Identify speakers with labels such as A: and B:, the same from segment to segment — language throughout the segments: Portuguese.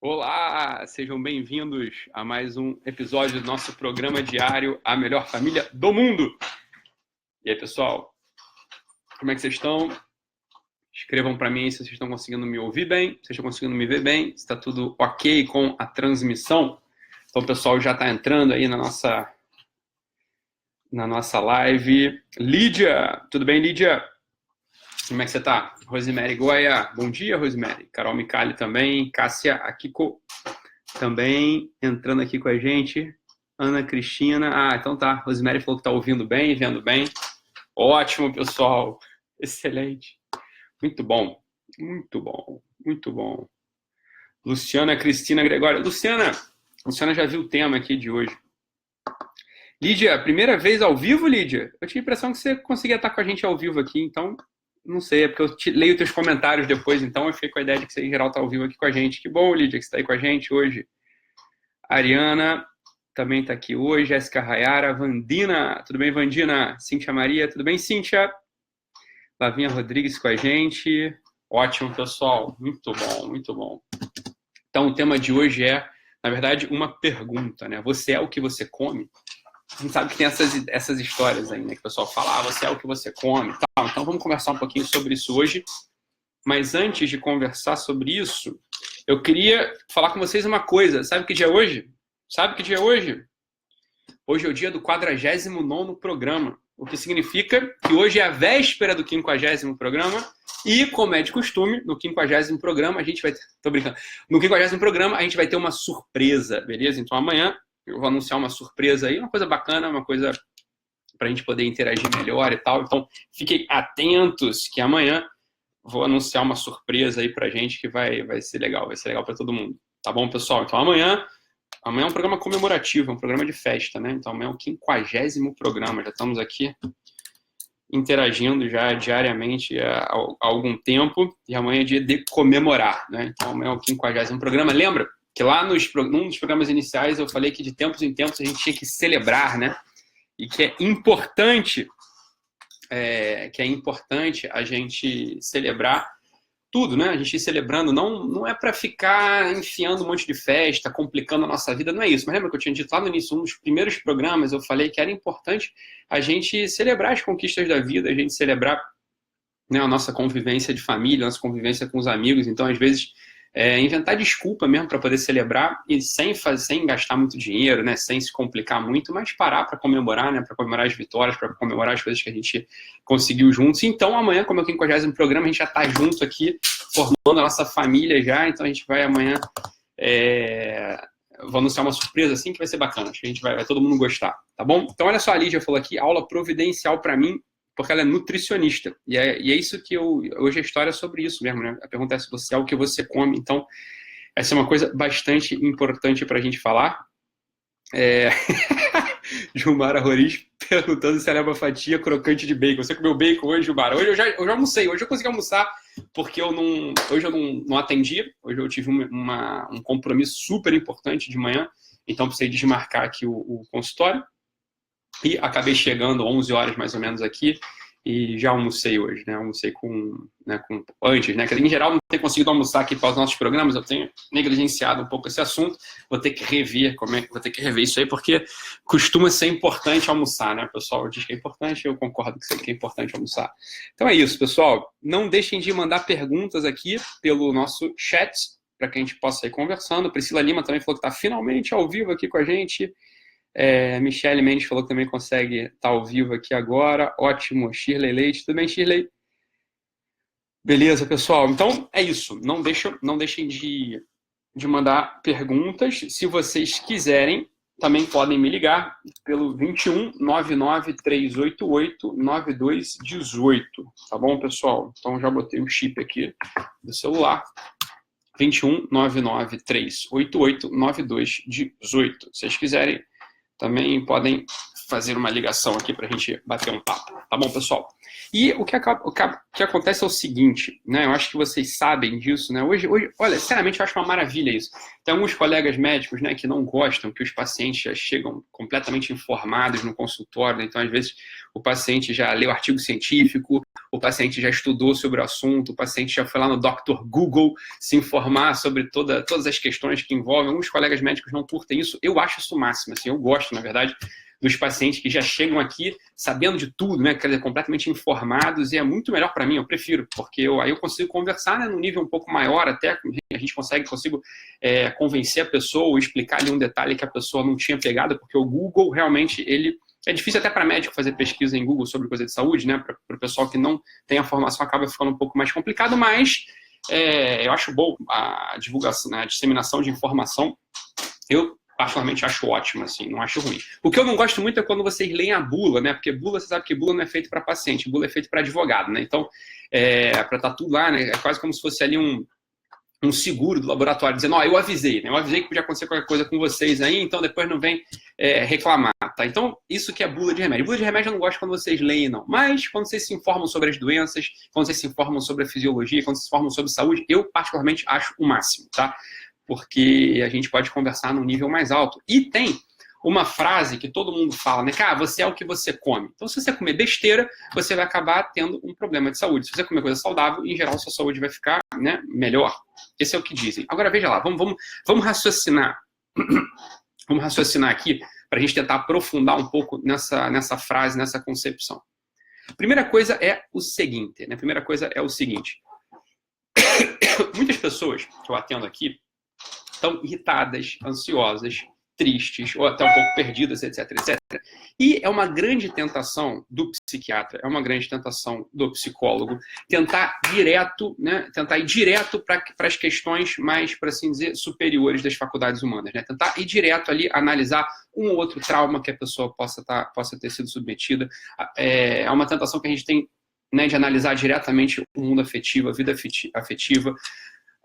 A: Olá, sejam bem-vindos a mais um episódio do nosso programa diário A Melhor Família do Mundo. E aí, pessoal, como é que vocês estão? Escrevam para mim se vocês estão conseguindo me ouvir bem, se vocês estão conseguindo me ver bem, se está tudo ok com a transmissão. Então, o pessoal já está entrando aí na nossa live. Lídia, tudo bem, Lídia? Como é que você está? Rosemary Goya, bom dia, Rosemary. Carol Micali também, Cássia Akiko também entrando aqui com a gente. Ana Cristina. Então tá. Rosemary falou que tá ouvindo bem, vendo bem. Ótimo, pessoal. Excelente. Muito bom. Muito bom. Muito bom. Luciana Cristina Gregório. Luciana já viu o tema aqui de hoje. Lídia, primeira vez ao vivo, Lídia? Eu tinha a impressão que você conseguia estar com a gente ao vivo aqui, então não sei, é porque eu leio teus comentários depois, então eu fiquei com a ideia de que você em geral tá ao vivo aqui com a gente. Que bom, Lídia, que você tá aí com a gente hoje. Ariana também está aqui hoje, Jéssica Rayara, Vandina, tudo bem, Vandina? Cíntia Maria, tudo bem, Cíntia? Lavinha Rodrigues com a gente. Ótimo, pessoal, muito bom, muito bom. Então, o tema de hoje é, na verdade, uma pergunta, né? Você é o que você come? A gente sabe que tem essas histórias aí, né? Que o pessoal fala, você é o que você come. Então, vamos conversar um pouquinho sobre isso hoje. Mas antes de conversar sobre isso, eu queria falar com vocês uma coisa. Sabe que dia é hoje? Sabe que dia é hoje? Hoje é o dia do 49º programa, o que significa que hoje é a véspera do 50º programa e, como é de costume, no 50º programa a gente vai ter... Tô brincando. No 50º programa a gente vai ter uma surpresa, beleza? Então amanhã eu vou anunciar uma surpresa aí, uma coisa bacana, uma coisa pra gente poder interagir melhor e tal. Então fiquem atentos que amanhã vou anunciar uma surpresa aí pra gente que vai ser legal pra todo mundo. Tá bom, pessoal? Então amanhã é um programa comemorativo, é um programa de festa, né? Então amanhã é o 50º programa, já estamos aqui interagindo já diariamente há algum tempo, e amanhã é dia de comemorar, né? Então amanhã é o 50º programa. Lembra que lá num dos programas iniciais eu falei que de tempos em tempos a gente tinha que celebrar, né? E que é importante a gente celebrar tudo, né? A gente ir celebrando, não é para ficar enfiando um monte de festa, complicando a nossa vida, não é isso. Mas lembra que eu tinha dito lá no início, um dos primeiros programas, eu falei que era importante a gente celebrar as conquistas da vida, a gente celebrar, né, a nossa convivência de família, a nossa convivência com os amigos. Então, às vezes, inventar desculpa mesmo para poder celebrar e sem gastar muito dinheiro, né, sem se complicar muito, mas parar para comemorar, né, para comemorar as vitórias, para comemorar as coisas que a gente conseguiu juntos. Então, amanhã, como é o 50º programa, a gente já está junto aqui, formando a nossa família já. Então, a gente vai amanhã... Vou anunciar uma surpresa assim que vai ser bacana. Acho que a gente vai todo mundo gostar, tá bom? Então, olha só, a Lídia falou aqui, aula providencial para mim, porque ela é nutricionista. E é isso que hoje a história é sobre isso mesmo, né? A pergunta é se você é o que você come. Então, essa é uma coisa bastante importante para a gente falar. Gilmara Roriz perguntando se ela é uma fatia crocante de bacon. Você comeu bacon hoje, Gilmara? Hoje eu já almocei. Hoje eu consegui almoçar porque hoje eu não atendi. Hoje eu tive um compromisso super importante de manhã. Então precisei desmarcar aqui o consultório. E acabei chegando 11 horas mais ou menos aqui e já almocei hoje, né? Almocei antes, né? Em geral, não tenho conseguido almoçar aqui para os nossos programas, eu tenho negligenciado um pouco esse assunto. Vou ter que rever isso aí, porque costuma ser importante almoçar, né? O pessoal diz que é importante, eu concordo que é importante almoçar. Então é isso, pessoal. Não deixem de mandar perguntas aqui pelo nosso chat, para que a gente possa ir conversando. Priscila Lima também falou que está finalmente ao vivo aqui com a gente. Michele Mendes falou que também consegue estar ao vivo aqui agora. Ótimo. Shirley Leite. Tudo bem, Shirley? Beleza, pessoal. Então, é isso. Não deixem de mandar perguntas. Se vocês quiserem, também podem me ligar pelo 21 99 388 9218. Tá bom, pessoal? Então, já botei o chip aqui do celular. 21 99 388 9218. Se vocês quiserem, também podem fazer uma ligação aqui para a gente bater um papo. Tá bom, pessoal? E o que acontece é o seguinte, né? Eu acho que vocês sabem disso, né? Hoje, olha, sinceramente, eu acho uma maravilha isso. Tem alguns colegas médicos, né, que não gostam que os pacientes já chegam completamente informados no consultório, né? Então, às vezes, o paciente já leu artigo científico, o paciente já estudou sobre o assunto, o paciente já foi lá no Dr. Google se informar sobre todas as questões que envolvem. Alguns colegas médicos não curtem isso. Eu acho isso o máximo, assim, eu gosto, na verdade, dos pacientes que já chegam aqui sabendo de tudo, né, quer dizer, completamente informados, e é muito melhor para mim, eu prefiro, porque aí eu consigo conversar, né, num nível um pouco maior, até a gente consigo convencer a pessoa ou explicar ali um detalhe que a pessoa não tinha pegado, porque o Google realmente, ele é difícil até para médico fazer pesquisa em Google sobre coisa de saúde, né, para o pessoal que não tem a formação acaba ficando um pouco mais complicado, mas eu acho bom a divulgação, né, a disseminação de informação. Eu particularmente acho ótimo, assim, não acho ruim. O que eu não gosto muito é quando vocês leem a bula, né? Porque bula, você sabe que bula não é feito para paciente, bula é feito para advogado, né? Então, para estar tudo lá, né? É quase como se fosse ali um seguro do laboratório, dizendo, eu avisei, né? Eu avisei que podia acontecer qualquer coisa com vocês aí, então depois não vem reclamar, tá? Então, isso que é bula de remédio. Bula de remédio eu não gosto quando vocês leem, não. Mas, quando vocês se informam sobre as doenças, quando vocês se informam sobre a fisiologia, quando vocês se informam sobre saúde, eu particularmente acho o máximo, tá? Porque a gente pode conversar num nível mais alto. E tem uma frase que todo mundo fala, né? Cara, você é o que você come. Então, se você comer besteira, você vai acabar tendo um problema de saúde. Se você comer coisa saudável, em geral, sua saúde vai ficar, né, melhor. Esse é o que dizem. Agora, veja lá, vamos raciocinar. Vamos raciocinar aqui para a gente tentar aprofundar um pouco nessa frase, nessa concepção. Primeira coisa é o seguinte, né? Primeira coisa é o seguinte. Muitas pessoas que eu atendo aqui estão irritadas, ansiosas, tristes, ou até um pouco perdidas, etc, etc. E é uma grande tentação do psiquiatra, é uma grande tentação do psicólogo tentar ir direto para as questões mais, por assim dizer, superiores das faculdades humanas, né? Tentar ir direto ali, analisar um ou outro trauma que a pessoa possa ter sido submetida. É uma tentação que a gente tem, né, de analisar diretamente o mundo afetivo, a vida afetiva,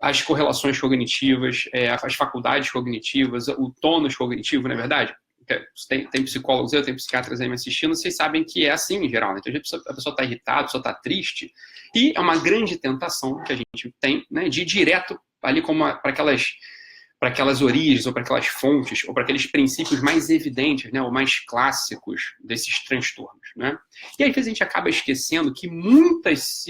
A: as correlações cognitivas, as faculdades cognitivas, o tônus cognitivo, não é verdade? Tem psicólogos, eu tenho psiquiatras aí me assistindo, vocês sabem que é assim em geral, né? Então, a pessoa está irritada, a pessoa está triste, e é uma grande tentação que a gente tem, né, de ir direto ali para aquelas origens, ou para aquelas fontes, ou para aqueles princípios mais evidentes, né, ou mais clássicos desses transtornos, né? E às vezes a gente acaba esquecendo que muitas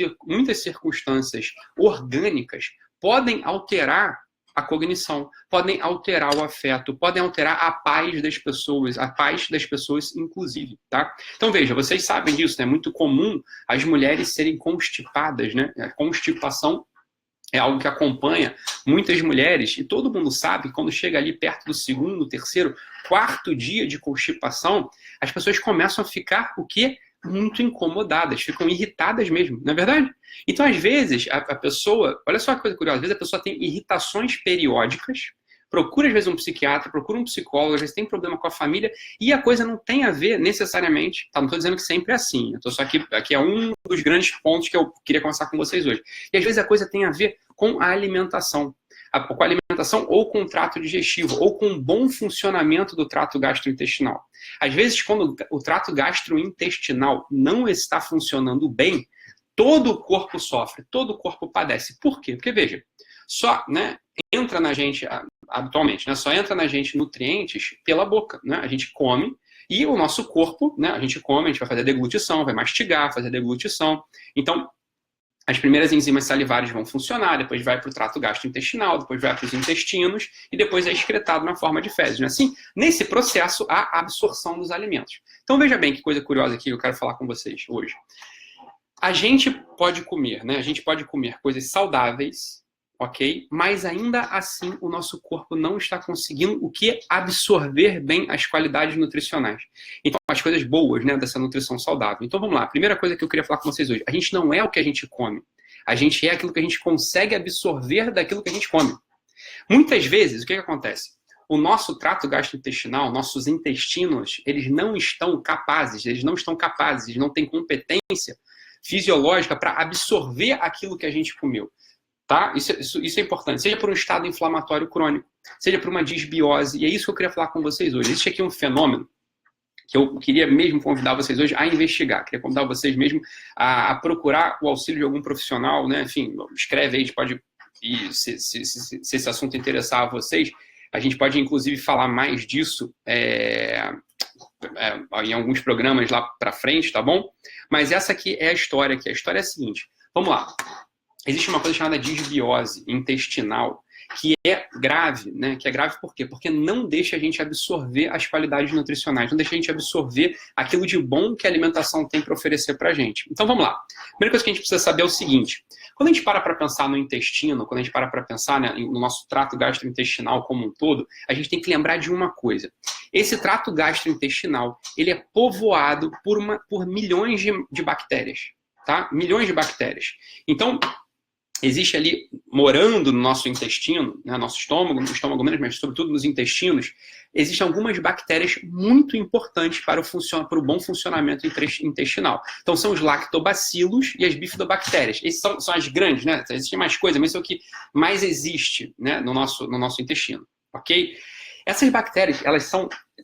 A: circunstâncias orgânicas podem alterar a cognição, podem alterar o afeto, podem alterar a paz das pessoas, inclusive, tá? Então, veja, vocês sabem disso, né? É muito comum as mulheres serem constipadas, né? A constipação é algo que acompanha muitas mulheres, e todo mundo sabe que quando chega ali perto do segundo, terceiro, quarto dia de constipação, as pessoas começam a ficar, o quê? Muito incomodadas, ficam irritadas mesmo, não é verdade? Então, às vezes, a pessoa, olha só que coisa curiosa, às vezes a pessoa tem irritações periódicas, procura às vezes um psiquiatra, procura um psicólogo, às vezes tem problema com a família, e a coisa não tem a ver necessariamente, tá? Não estou dizendo que sempre é assim, eu tô só aqui é um dos grandes pontos que eu queria conversar com vocês hoje. E às vezes a coisa tem a ver com a alimentação. Com a alimentação ou com o trato digestivo, ou com um bom funcionamento do trato gastrointestinal. Às vezes, quando o trato gastrointestinal não está funcionando bem, todo o corpo sofre, todo o corpo padece. Por quê? Porque, veja, só, né, entra na gente, habitualmente, né, só entra na gente nutrientes pela boca, né? A gente come, e o nosso corpo, né, a gente come, a gente vai fazer deglutição, vai mastigar, fazer deglutição. Então, as primeiras enzimas salivares vão funcionar, depois vai para o trato gastrointestinal, depois vai para os intestinos e depois é excretado na forma de fezes. Né? Assim, nesse processo, há absorção dos alimentos. Então, veja bem que coisa curiosa aqui que eu quero falar com vocês hoje. A gente pode comer, né? A gente pode comer coisas saudáveis, ok? Mas ainda assim o nosso corpo não está conseguindo o que? Absorver bem as qualidades nutricionais. Então, as coisas boas, né, dessa nutrição saudável. Então, vamos lá. A primeira coisa que eu queria falar com vocês hoje. A gente não é o que a gente come. A gente é aquilo que a gente consegue absorver daquilo que a gente come. Muitas vezes, o que acontece? O nosso trato gastrointestinal, nossos intestinos, eles não estão capazes, eles não têm competência fisiológica para absorver aquilo que a gente comeu. Tá? Isso é importante. Seja por um estado inflamatório crônico, seja por uma disbiose. E é isso que eu queria falar com vocês hoje. Existe aqui um fenômeno que eu queria mesmo convidar vocês hoje a investigar, queria convidar vocês mesmo a procurar o auxílio de algum profissional, né? Enfim, escreve aí, a gente pode, e se esse assunto interessar a vocês, a gente pode inclusive falar mais disso em alguns programas lá para frente, tá bom? Mas essa aqui é a história, que a história é a seguinte, vamos lá. Existe uma coisa chamada disbiose intestinal, que é grave, né? Que é grave por quê? Porque não deixa a gente absorver as qualidades nutricionais, não deixa a gente absorver aquilo de bom que a alimentação tem para oferecer para a gente. Então vamos lá. A primeira coisa que a gente precisa saber é o seguinte: quando a gente para pensar no intestino, quando a gente para pensar, né, no nosso trato gastrointestinal como um todo, a gente tem que lembrar de uma coisa. Esse trato gastrointestinal, ele é povoado por milhões de bactérias, tá? Milhões de bactérias. Então, existe ali, morando no nosso intestino, né, nosso estômago, no estômago menos, mas sobretudo nos intestinos, existem algumas bactérias muito importantes para o bom funcionamento intestinal. Então, são os lactobacilos e as bifidobactérias. Esses são as grandes, né? Existem mais coisas, mas isso é o que mais existe, né, no nosso intestino, ok? Essas bactérias,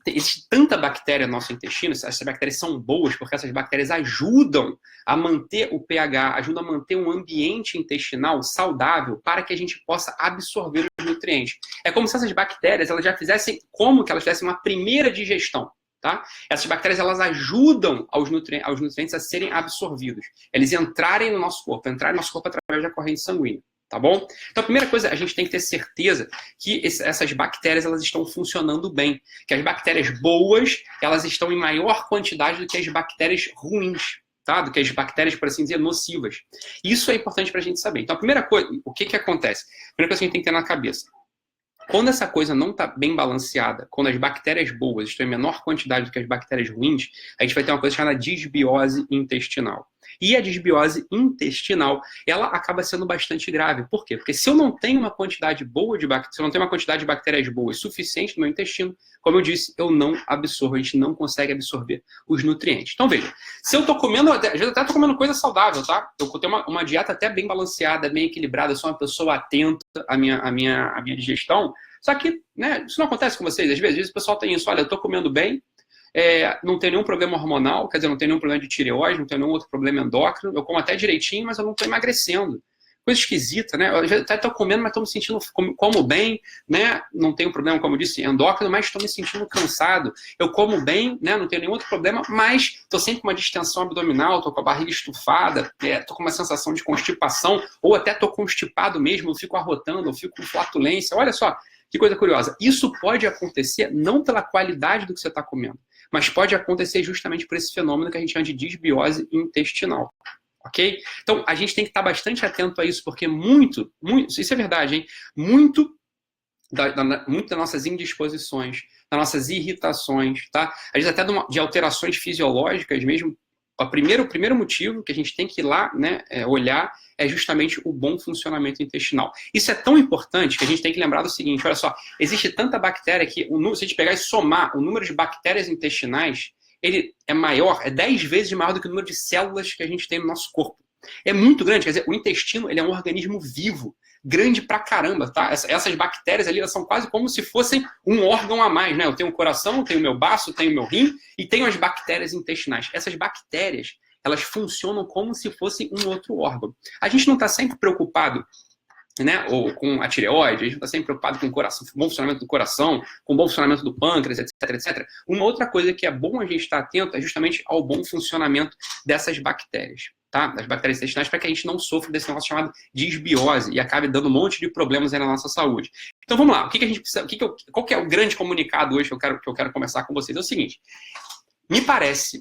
A: existe tanta bactéria no nosso intestino, essas bactérias são boas porque essas bactérias ajudam a manter o pH, ajudam a manter um ambiente intestinal saudável para que a gente possa absorver os nutrientes. É como se essas bactérias elas já fizessem, como que elas fizessem uma primeira digestão. Tá? Essas bactérias elas ajudam aos nutrientes a serem absorvidos, eles entrarem no nosso corpo através da corrente sanguínea. Tá bom? Então, a primeira coisa, a gente tem que ter certeza que essas bactérias elas estão funcionando bem. Que as bactérias boas, elas estão em maior quantidade do que as bactérias ruins. Tá? Do que as bactérias, por assim dizer, nocivas. Isso é importante para a gente saber. Então, a primeira coisa, o que acontece? A primeira coisa que a gente tem que ter na cabeça. Quando essa coisa não está bem balanceada, quando as bactérias boas estão em menor quantidade do que as bactérias ruins, a gente vai ter uma coisa chamada disbiose intestinal. E a disbiose intestinal, ela acaba sendo bastante grave. Por quê? Porque se eu não tenho uma quantidade boa de bactérias, se eu não tenho uma quantidade de bactérias boas suficiente no meu intestino, como eu disse, eu não absorvo, a gente não consegue absorver os nutrientes. Então veja, se eu estou comendo, às vezes até estou comendo coisa saudável, tá? Eu tenho uma dieta até bem balanceada, bem equilibrada, eu sou uma pessoa atenta à minha digestão, só que, né, isso não acontece com vocês. Às vezes o pessoal tem isso, olha, eu estou comendo bem, não tem nenhum problema hormonal, quer dizer, não tem nenhum problema de tireoide, não tem nenhum outro problema endócrino, eu como até direitinho, mas eu não estou emagrecendo. Coisa esquisita, né? Eu até estou comendo, mas estou me sentindo, como bem, né? Não tenho problema, como eu disse, endócrino, mas estou me sentindo cansado. Eu como bem, né? Não tenho nenhum outro problema, mas estou sempre com uma distensão abdominal, estou com a barriga estufada, estou com uma sensação de constipação, ou até estou constipado mesmo, eu fico arrotando, eu fico com flatulência. Olha só, que coisa curiosa. Isso pode acontecer não pela qualidade do que você está comendo, mas pode acontecer justamente por esse fenômeno que a gente chama de disbiose intestinal. Ok? Então, a gente tem que estar bastante atento a isso, porque muito, isso é verdade, hein? Muito das nossas indisposições, das nossas irritações, tá? Às vezes até de alterações fisiológicas mesmo. O primeiro motivo que a gente tem que ir lá, né, olhar é justamente o bom funcionamento intestinal. Isso é tão importante que a gente tem que lembrar do seguinte, olha só, existe tanta bactéria que, se a gente pegar e somar o número de bactérias intestinais, ele é maior, é 10 vezes maior do que o número de células que a gente tem no nosso corpo. É muito grande, quer dizer, o intestino ele é um organismo vivo, grande pra caramba, tá? Essas bactérias ali, elas são quase como se fossem um órgão a mais, né? Eu tenho um coração, eu tenho o meu baço, eu tenho o meu rim e tenho as bactérias intestinais. Essas bactérias, elas funcionam como se fossem um outro órgão. A gente não está sempre preocupado, né, ou com a tireoide, a gente está sempre preocupado com o coração, com o bom funcionamento do coração, com o bom funcionamento do pâncreas, etc, etc. Uma outra coisa que é bom a gente estar atento é justamente ao bom funcionamento dessas bactérias, tá? Das bactérias intestinais, para que a gente não sofra desse negócio chamado disbiose e acabe dando um monte de problemas aí na nossa saúde. Então vamos lá, o que a gente precisa, qual que é o grande comunicado hoje que eu quero conversar com vocês? É o seguinte, me parece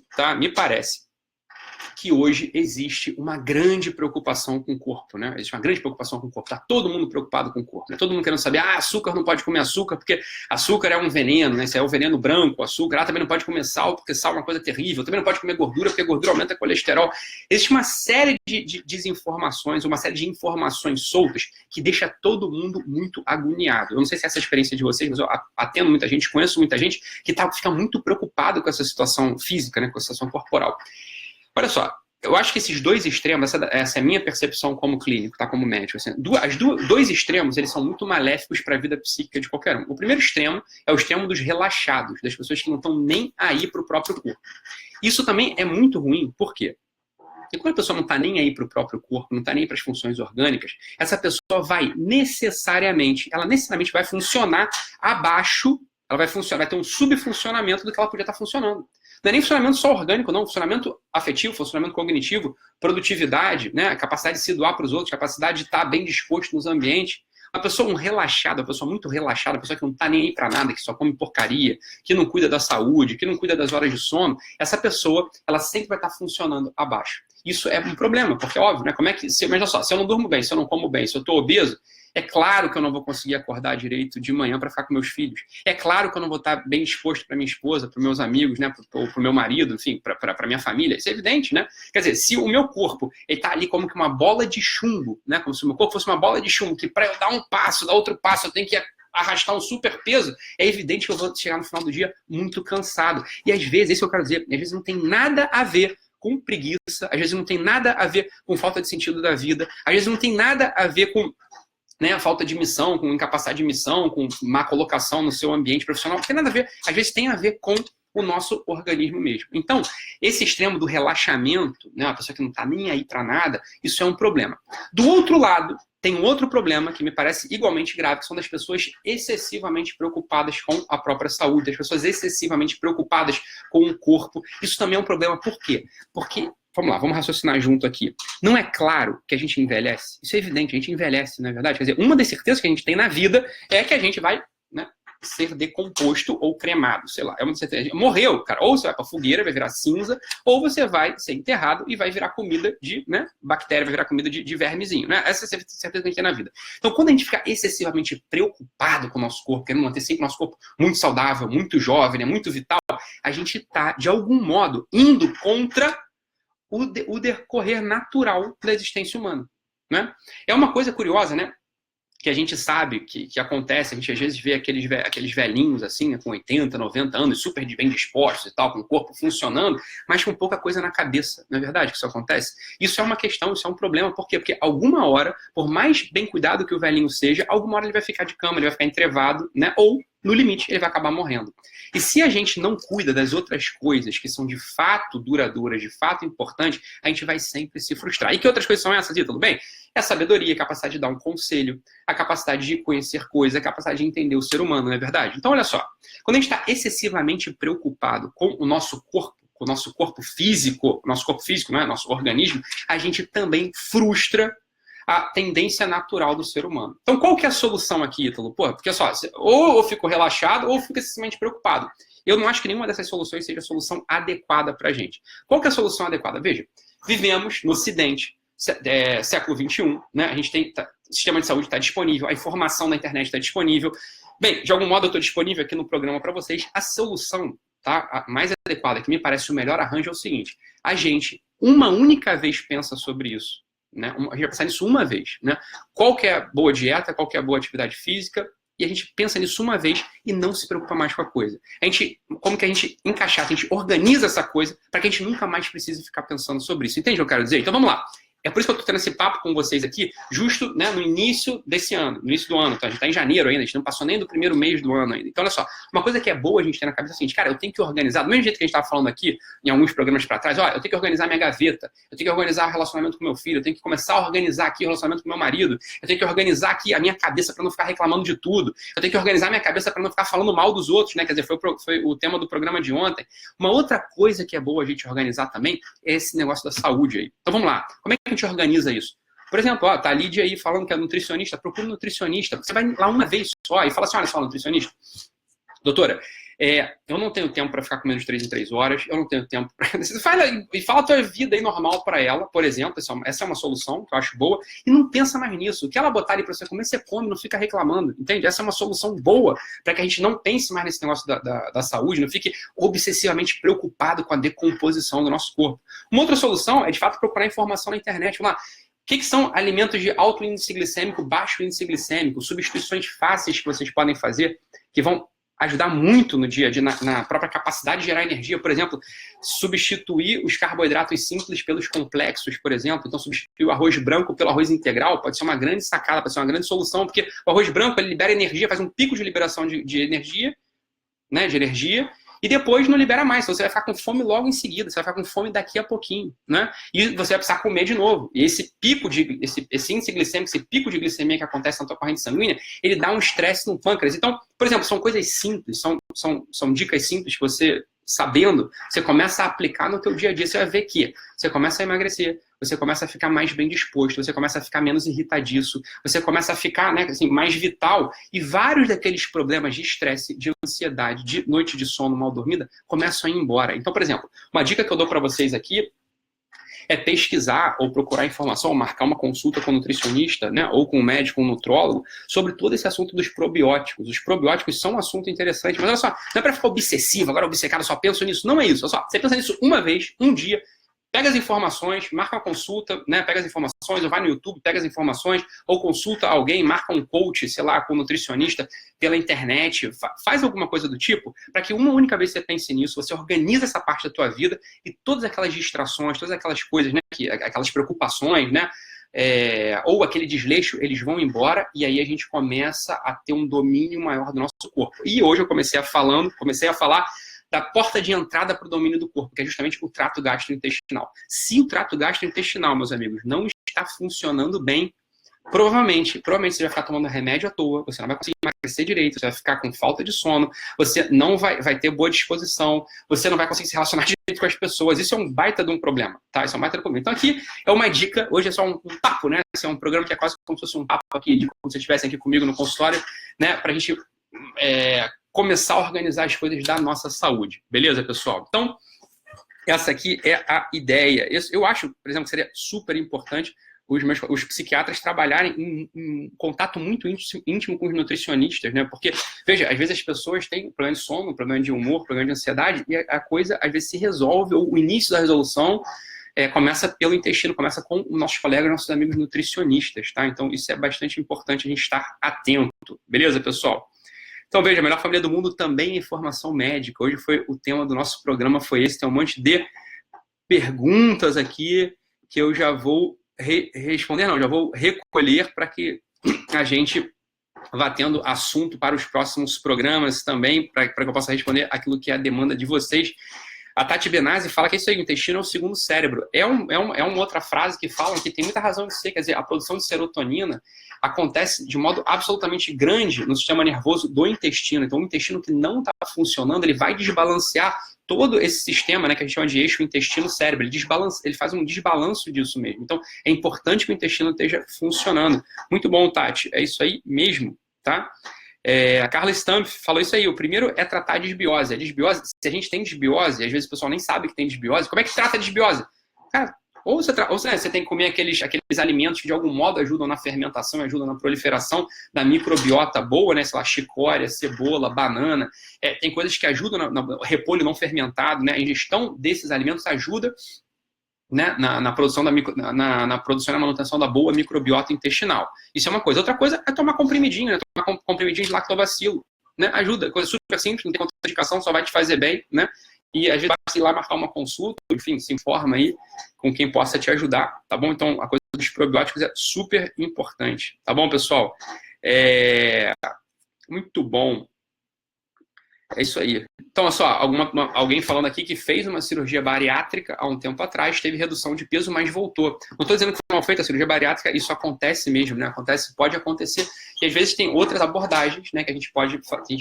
A: que hoje existe uma grande preocupação com o corpo, né? Existe uma grande preocupação com o corpo. Está todo mundo preocupado com o corpo, né? Todo mundo querendo saber, açúcar não pode comer açúcar porque açúcar é um veneno, né? Isso é o veneno branco, açúcar. Também não pode comer sal porque sal é uma coisa terrível. Também não pode comer gordura porque gordura aumenta colesterol. Existe uma série de desinformações, uma série de informações soltas que deixa todo mundo muito agoniado. Eu não sei se é essa a experiência de vocês, mas eu atendo muita gente, conheço muita gente que fica muito preocupado com essa situação física, né? Com essa situação corporal. Olha só, eu acho que esses dois extremos, essa é a minha percepção como clínico, tá, como médico, assim, dois extremos, eles são muito maléficos para a vida psíquica de qualquer um. O primeiro extremo é o extremo dos relaxados, das pessoas que não estão nem aí para o próprio corpo. Isso também é muito ruim, por quê? Porque quando a pessoa não está nem aí para o próprio corpo, não está nem para as funções orgânicas, essa pessoa vai necessariamente vai funcionar abaixo, ela vai ter um subfuncionamento do que ela podia estar funcionando. Não é nem funcionamento só orgânico, não. Funcionamento afetivo, funcionamento cognitivo, produtividade, né? Capacidade de se doar para os outros, capacidade de estar bem disposto nos ambientes. Uma pessoa uma pessoa muito relaxada, uma pessoa que não está nem aí para nada, que só come porcaria, que não cuida da saúde, que não cuida das horas de sono, essa pessoa, ela sempre vai estar funcionando abaixo. Isso é um problema, porque é óbvio, né? Como é que, imagina só, se eu não durmo bem, se eu não como bem, se eu estou obeso, é claro que eu não vou conseguir acordar direito de manhã para ficar com meus filhos. É claro que eu não vou estar bem disposto para minha esposa, para meus amigos, né, para o meu marido, enfim, para minha família. Isso é evidente, né? Quer dizer, se o meu corpo está ali como que uma bola de chumbo, né, como se o meu corpo fosse uma bola de chumbo, que para eu dar um passo, dar outro passo, eu tenho que arrastar um super peso, é evidente que eu vou chegar no final do dia muito cansado. E às vezes, isso que eu quero dizer, às vezes não tem nada a ver com preguiça, às vezes não tem nada a ver com falta de sentido da vida, às vezes não tem nada a ver com, né, a falta de missão, com incapacidade de missão, com má colocação no seu ambiente profissional, não tem nada a ver. Às vezes tem a ver com o nosso organismo mesmo. Então, esse extremo do relaxamento, né, uma pessoa que não está nem aí para nada, isso é um problema. Do outro lado, tem um outro problema que me parece igualmente grave, que são das pessoas excessivamente preocupadas com a própria saúde, das pessoas excessivamente preocupadas com o corpo. Isso também é um problema. Por quê? Porque, vamos lá, vamos raciocinar junto aqui. Não é claro que a gente envelhece? Isso é evidente, a gente envelhece, não é verdade? Quer dizer, uma das certezas que a gente tem na vida é que a gente vai, né, ser decomposto ou cremado, sei lá. É uma certeza. Morreu, cara. Ou você vai pra fogueira, vai virar cinza, ou você vai ser enterrado e vai virar comida de, né, bactéria, vai virar comida de vermezinho, né? Essa é a certeza que a gente tem na vida. Então, quando a gente fica excessivamente preocupado com o nosso corpo, querendo manter sempre o nosso corpo muito saudável, muito jovem, né, muito vital, a gente tá, de algum modo, indo contra o decorrer natural da existência humana, né? É uma coisa curiosa, né? Que a gente sabe que acontece, a gente às vezes vê aqueles velhinhos assim, né, com 80, 90 anos, super bem dispostos e tal, com o corpo funcionando, mas com pouca coisa na cabeça, não é verdade que isso acontece? Isso é uma questão, isso é um problema, por quê? Porque alguma hora, por mais bem cuidado que o velhinho seja, alguma hora ele vai ficar de cama, ele vai ficar entrevado, né, ou no limite, ele vai acabar morrendo. E se a gente não cuida das outras coisas que são de fato duradouras, de fato importantes, a gente vai sempre se frustrar. E que outras coisas são essas, Ítalo? Bem, é a sabedoria, a capacidade de dar um conselho, a capacidade de conhecer coisas, a capacidade de entender o ser humano, não é verdade? Então, olha só, quando a gente está excessivamente preocupado com o nosso corpo físico, não é? Nosso organismo, a gente também frustra a tendência natural do ser humano. Então, qual que é a solução aqui, Ítalo? Pô, porque só, ou eu fico relaxado, ou eu fico excessivamente preocupado. Eu não acho que nenhuma dessas soluções seja a solução adequada para a gente. Qual que é a solução adequada? Veja, vivemos no Ocidente, século XXI, né? A gente tem, o sistema de saúde está disponível, a informação na internet está disponível. Bem, de algum modo eu estou disponível aqui no programa para vocês. A solução, tá, a mais adequada, que me parece o melhor arranjo, é o seguinte: a gente, uma única vez, pensa sobre isso. Né? A gente vai pensar nisso uma vez. Né? Qual que é a boa dieta, qual que é a boa atividade física, e a gente pensa nisso uma vez e não se preocupa mais com a coisa. Como que a gente encaixar, a gente organiza essa coisa para que a gente nunca mais precise ficar pensando sobre isso. Entende o que eu quero dizer? Então vamos lá. É por isso que eu estou tendo esse papo com vocês aqui, justo, né, no início desse ano, no início do ano. Então, a gente está em janeiro ainda, a gente não passou nem do primeiro mês do ano ainda. Então, olha só, uma coisa que é boa a gente ter na cabeça é o seguinte: cara, eu tenho que organizar, do mesmo jeito que a gente estava falando aqui, em alguns programas para trás, eu tenho que organizar minha gaveta, eu tenho que organizar o relacionamento com meu filho, eu tenho que começar a organizar aqui o relacionamento com meu marido, eu tenho que organizar aqui a minha cabeça para não ficar reclamando de tudo, eu tenho que organizar minha cabeça para não ficar falando mal dos outros, né? Quer dizer, foi o tema do programa de ontem. Uma outra coisa que é boa a gente organizar também é esse negócio da saúde aí. Então, vamos lá. Como é que a gente organiza isso? Por exemplo, tá a Lídia aí falando que é nutricionista, procura um nutricionista. Você vai lá uma vez só e fala assim: olha só, nutricionista, doutora, eu não tenho tempo para ficar comendo de 3 em 3 horas, eu não tenho tempo para... Fala a tua vida aí normal para ela, por exemplo, essa é uma solução que eu acho boa, e não pensa mais nisso. O que ela botar ali para você comer, você come, não fica reclamando, entende? Essa é uma solução boa para que a gente não pense mais nesse negócio da saúde, não fique obsessivamente preocupado com a decomposição do nosso corpo. Uma outra solução é, de fato, procurar informação na internet. Vamos lá. O que são alimentos de alto índice glicêmico, baixo índice glicêmico, substituições fáceis que vocês podem fazer, que vão ajudar muito no dia a dia, na própria capacidade de gerar energia. Por exemplo, substituir os carboidratos simples pelos complexos, por exemplo. Então, substituir o arroz branco pelo arroz integral pode ser uma grande sacada, pode ser uma grande solução, porque o arroz branco ele libera energia, faz um pico de liberação de energia, né, de energia, e depois não libera mais. Então, você vai ficar com fome logo em seguida, você vai ficar com fome daqui a pouquinho, né? E você vai precisar comer de novo. E esse pico esse índice glicêmico, esse pico de glicemia que acontece na tua corrente sanguínea, ele dá um estresse no pâncreas. Então, por exemplo, são coisas simples, são dicas simples que você, sabendo, você começa a aplicar no teu dia a dia. Você vai ver que você começa a emagrecer, você começa a ficar mais bem disposto, você começa a ficar menos irritadiço, você começa a ficar, né, assim, mais vital, e vários daqueles problemas de estresse, de ansiedade, de noite de sono mal dormida, começam a ir embora. Então, por exemplo, uma dica que eu dou para vocês aqui é pesquisar ou procurar informação, ou marcar uma consulta com um nutricionista, né, ou com um médico, um nutrólogo, sobre todo esse assunto dos probióticos. Os probióticos são um assunto interessante, mas olha só, não é para ficar obsessivo, agora obcecado, só penso nisso. Não é isso. Olha só, você pensa nisso uma vez, um dia, pega as informações, marca uma consulta, né? Pega as informações, ou vai no YouTube, pega as informações, ou consulta alguém, marca um coach, sei lá, com um nutricionista pela internet, faz alguma coisa do tipo, para que uma única vez você pense nisso, você organiza essa parte da tua vida e todas aquelas distrações, todas aquelas coisas, né? Aquelas preocupações, né? Ou aquele desleixo, eles vão embora e aí a gente começa a ter um domínio maior do nosso corpo. E hoje eu comecei a falar da porta de entrada para o domínio do corpo, que é justamente o trato gastrointestinal. Se o trato gastrointestinal, meus amigos, não está funcionando bem, provavelmente você vai ficar tomando remédio à toa, você não vai conseguir emagrecer direito, você vai ficar com falta de sono, você não vai ter boa disposição, você não vai conseguir se relacionar direito com as pessoas. Isso é um baita de um problema, tá? Isso é um baita de um problema. Então aqui é uma dica, hoje é só um papo, né? Esse é um programa que é quase como se fosse um papo aqui, de como se você estivesse aqui comigo no consultório, né? Pra gente começar a organizar as coisas da nossa saúde. Beleza, pessoal? Então, essa aqui é a ideia. Eu acho, por exemplo, que seria super importante os psiquiatras trabalharem em contato muito íntimo com os nutricionistas, né? Porque, veja, às vezes as pessoas têm problema de sono, problema de humor, problema de ansiedade, e a coisa, às vezes, se resolve, ou o início da resolução começa pelo intestino, começa com nossos colegas, nossos amigos nutricionistas, tá? Então, isso é bastante importante a gente estar atento. Beleza, pessoal? Então, veja, a melhor família do mundo também é informação médica. Hoje foi o tema do nosso programa, foi esse. Tem um monte de perguntas aqui que eu já vou responder, já vou recolher para que a gente vá tendo assunto para os próximos programas também, para que eu possa responder aquilo que é a demanda de vocês. A Tati Benazzi fala que é isso aí, o intestino é o segundo cérebro. É uma outra frase que falam que tem muita razão de ser, quer dizer, a produção de serotonina acontece de modo absolutamente grande no sistema nervoso do intestino. Então, o intestino que não está funcionando, ele vai desbalancear todo esse sistema, né, que a gente chama de eixo intestino-cérebro. Ele faz um desbalanço disso mesmo. Então, é importante que o intestino esteja funcionando. Muito bom, Tati. É isso aí mesmo, tá? A Carla Stamp falou isso aí. O primeiro é tratar a disbiose. A disbiose, se a gente tem disbiose, às vezes o pessoal nem sabe que tem disbiose. Como é que trata a disbiose? Cara, ou você tem que comer aqueles alimentos que de algum modo ajudam na fermentação, ajudam na proliferação da microbiota boa, né? Sei lá, chicória, cebola, banana. Tem coisas que ajudam no repolho não fermentado, né? A ingestão desses alimentos ajuda, né, na produção na produção e na manutenção da boa microbiota intestinal. Isso é uma coisa. Outra coisa é tomar comprimidinho, né? Tomar comprimidinho de lactobacilo, né? Ajuda. Coisa super simples, não tem contraindicação, só vai te fazer bem, né? E às vezes vai ir lá marcar uma consulta, enfim, se informa aí com quem possa te ajudar, tá bom? Então, a coisa dos probióticos é super importante, tá bom, pessoal? Muito bom. É isso aí. Então, olha só, alguém falando aqui que fez uma cirurgia bariátrica há um tempo atrás, teve redução de peso, mas voltou. Não estou dizendo que foi mal feita a cirurgia bariátrica, isso acontece mesmo, né? Pode acontecer. E às vezes tem outras abordagens, né, que a gente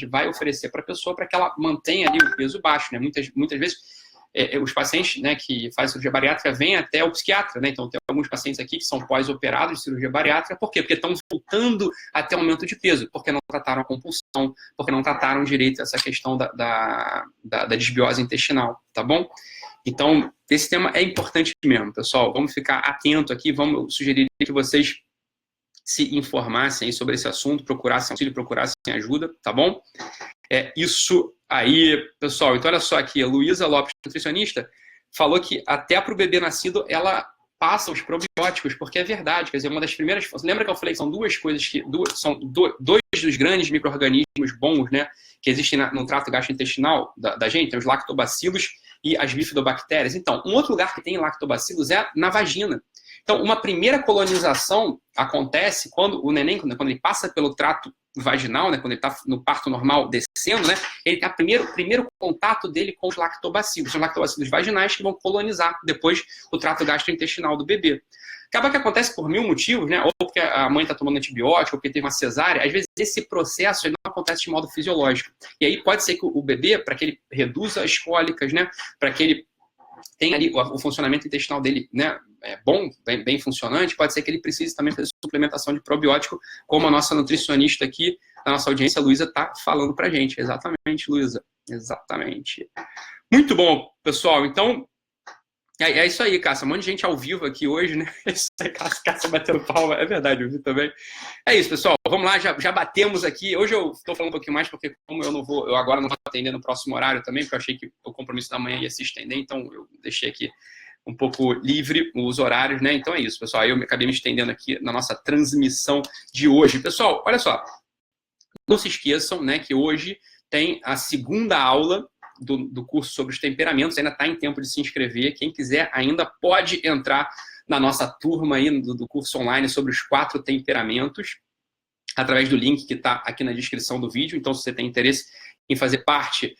A: vai oferecer para a pessoa para que ela mantenha ali o peso baixo, né? Muitas vezes os pacientes, né, que fazem cirurgia bariátrica vêm até o psiquiatra, né? Então tem alguns pacientes aqui que são pós-operados de cirurgia bariátrica. Por quê? Porque estão voltando a ter aumento de peso, porque não trataram a compulsão, porque não trataram direito essa questão da disbiose intestinal, tá bom? Então, esse tema é importante mesmo, pessoal. Vamos ficar atento aqui, vamos sugerir que vocês se informassem sobre esse assunto, procurassem auxílio, procurassem ajuda, tá bom? Isso aí, pessoal. Então, olha só aqui, a Luísa Lopes, nutricionista, falou que até para o bebê nascido ela passa os probióticos, porque é verdade, quer dizer, uma das primeiras... Lembra que eu falei que são duas coisas que... São dois dos grandes micro-organismos bons, né, que existem no trato gastrointestinal da gente, tem os lactobacilos e as bifidobactérias. Então, um outro lugar que tem lactobacilos é na vagina. Então, uma primeira colonização acontece quando o neném, quando ele passa pelo trato vaginal, né, quando ele está no parto normal descendo, né, ele tem o primeiro contato dele com os lactobacilos. São lactobacilos vaginais que vão colonizar depois o trato gastrointestinal do bebê. Acaba que acontece por mil motivos, né? Ou porque a mãe está tomando antibiótico, ou porque teve uma cesárea. Às vezes esse processo ele não acontece de modo fisiológico. E aí pode ser que o bebê, para que ele reduza as cólicas, né, para que ele tenha ali o funcionamento intestinal dele, né, bom, bem funcionante, pode ser que ele precise também fazer suplementação de probiótico, como a nossa nutricionista aqui, da nossa audiência, a Luísa, está falando para a gente. Exatamente, Luísa. Exatamente. Muito bom, pessoal. Então, é isso aí, Cássia. Um monte de gente ao vivo aqui hoje, né? É isso aí, Cássia batendo palma. É verdade, eu vi também. É isso, pessoal. Vamos lá, já batemos aqui. Hoje eu estou falando um pouquinho mais, porque como eu agora não vou atender no próximo horário também, porque eu achei que o compromisso da manhã ia se estender, então eu deixei aqui um pouco livre os horários, né? Então é isso, pessoal. Eu acabei me estendendo aqui na nossa transmissão de hoje. Pessoal, olha só. Não se esqueçam, né, que hoje tem a segunda aula do curso sobre os temperamentos, ainda está em tempo de se inscrever. Quem quiser ainda pode entrar na nossa turma aí do curso online sobre os 4 temperamentos, através do link que está aqui na descrição do vídeo. Então, se você tem interesse em fazer parte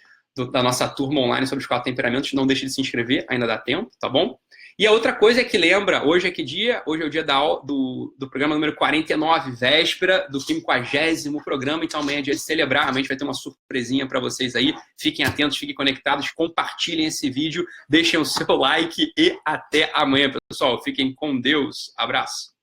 A: da nossa turma online sobre os 4 temperamentos, não deixe de se inscrever, ainda dá tempo, tá bom? E a outra coisa é que lembra, hoje é que dia? Hoje é o dia do programa número 49, véspera do 50º programa, então amanhã é dia de celebrar, amanhã a gente vai ter uma surpresinha para vocês aí, fiquem atentos, fiquem conectados, compartilhem esse vídeo, deixem o seu like e até amanhã, pessoal, fiquem com Deus, abraço.